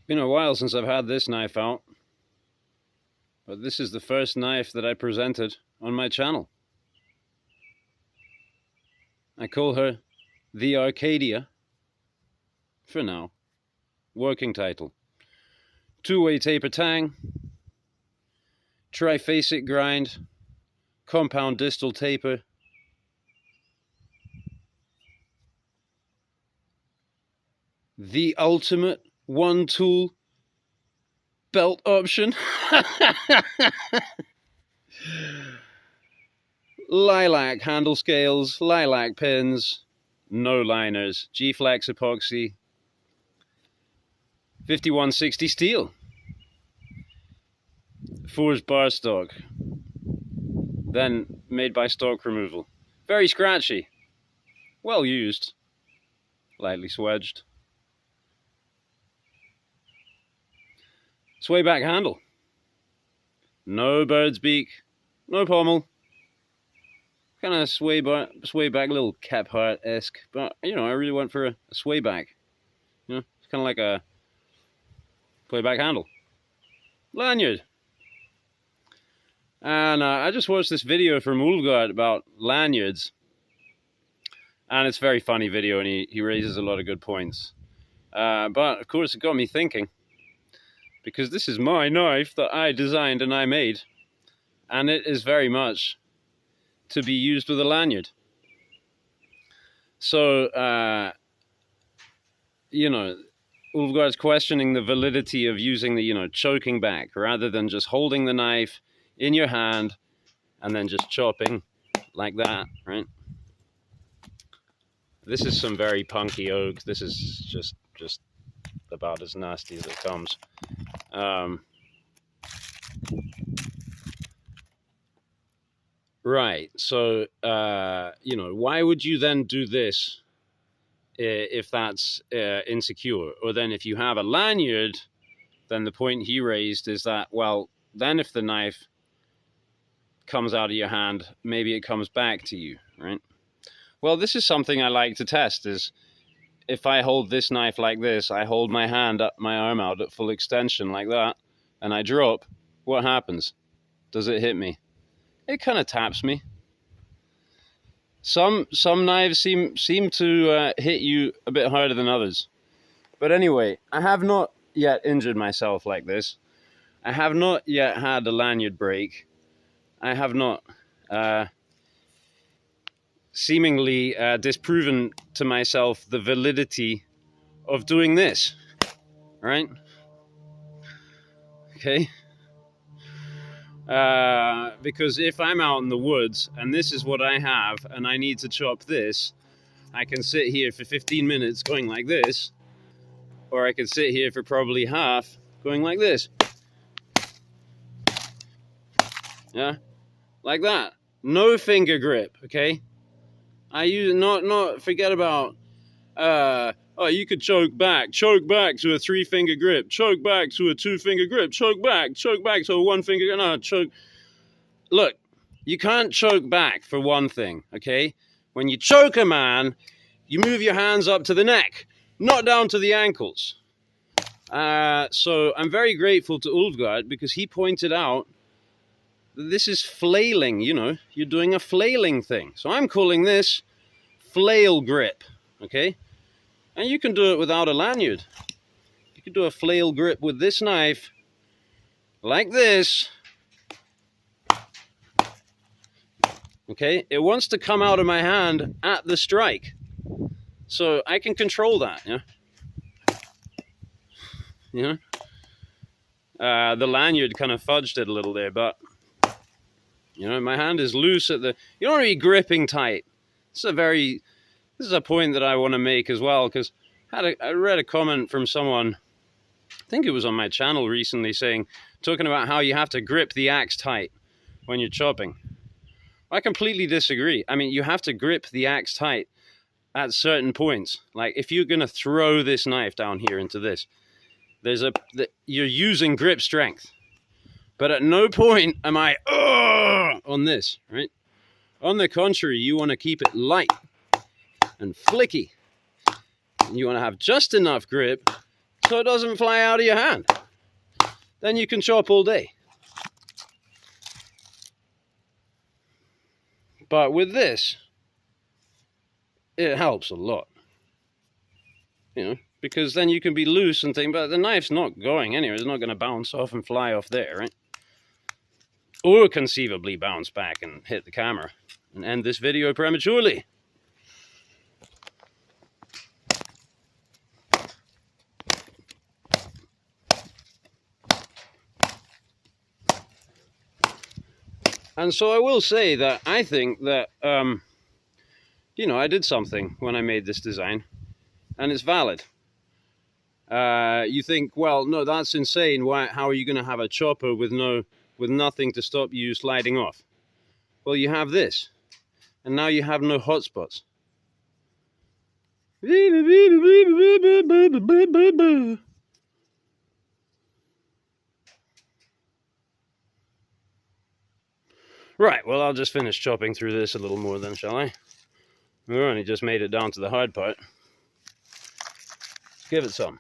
Been a while since I've had this knife out, but this is the first knife that I presented on my channel. I call her the Arcadia, for now. Working title. Two-way taper tang, triphasic grind, compound distal taper, the ultimate one-tool belt option. Lilac handle scales, lilac pins, no liners, G-Flex epoxy, 5160 steel, forged bar stock, then made by stock removal. Very scratchy, well used, lightly swedged. Sway back handle, no bird's beak, no pommel, kind of sway back, little Kephart-esque, but you know, I really went for a sway back. You know, it's kind of like a sway back handle. Lanyard. And I just watched this video from Ulfgard about lanyards, and it's a very funny video, and he raises a lot of good points. But of course, it got me thinking, because this is my knife that I designed and I made, and it is very much to be used with a lanyard. So, you know, Ulfgard's questioning the validity of using the, you know, choking back, rather than just holding the knife in your hand and then just chopping like that, right? This is some very punky oak. This is just about as nasty as it comes. Right, so, you know, why would you then do this if that's insecure? Or then if you have a lanyard, then the point he raised is that, well, then if the knife comes out of your hand, maybe it comes back to you, right? Well, this is something I like to test, is if I hold this knife like this, I hold my hand up, my arm out at full extension like that, and I drop, what happens? Does it hit me? It kind of taps me. Some knives seem to hit you a bit harder than others. But anyway, I have not yet injured myself like this. I have not yet had a lanyard break. I have not seemingly disproven to myself the validity of doing this, right? Okay. Because if I'm out in the woods and this is what I have and I need to chop this, I can sit here for 15 minutes going like this, or I can sit here for probably half going like this. Yeah, like that. No finger grip, okay? I use not forget about oh, you could choke back to a 3-finger grip, choke back to a 2-finger grip, choke back to a 1-finger, no, choke. Look, you can't choke back for one thing, okay? When you choke a man, you move your hands up to the neck, not down to the ankles. So I'm very grateful to Ulfgard, because he pointed out that this is flailing, you know, you're doing a flailing thing. So I'm calling this flail grip, okay? And you can do it without a lanyard. You can do a flail grip with this knife, like this. Okay, it wants to come out of my hand at the strike. So I can control that, yeah? You know? The lanyard kind of fudged it a little there, but, you know, my hand is loose at the... You don't want to be gripping tight. This is a point that I want to make as well, because I read a comment from someone, I think it was on my channel recently, talking about how you have to grip the axe tight when you're chopping. I completely disagree. I mean, you have to grip the axe tight at certain points. Like, if you're going to throw this knife down here into this, you're using grip strength. But at no point am I on this, right? On the contrary, you want to keep it light and flicky. You want to have just enough grip so it doesn't fly out of your hand. Then you can chop all day. But with this, it helps a lot. You know, because then you can be loose and things, but the knife's not going anywhere. It's not going to bounce off and fly off there, right? Or conceivably bounce back and hit the camera and end this video prematurely. And so I will say that I think that, you know, I did something when I made this design, and it's valid. You think, well, no, that's insane. Why? How are you going to have a chopper with nothing to stop you sliding off? Well, you have this, and now you have no hotspots. Right, well, I'll just finish chopping through this a little more then, shall I? We only just made it down to the hard part. Give it some.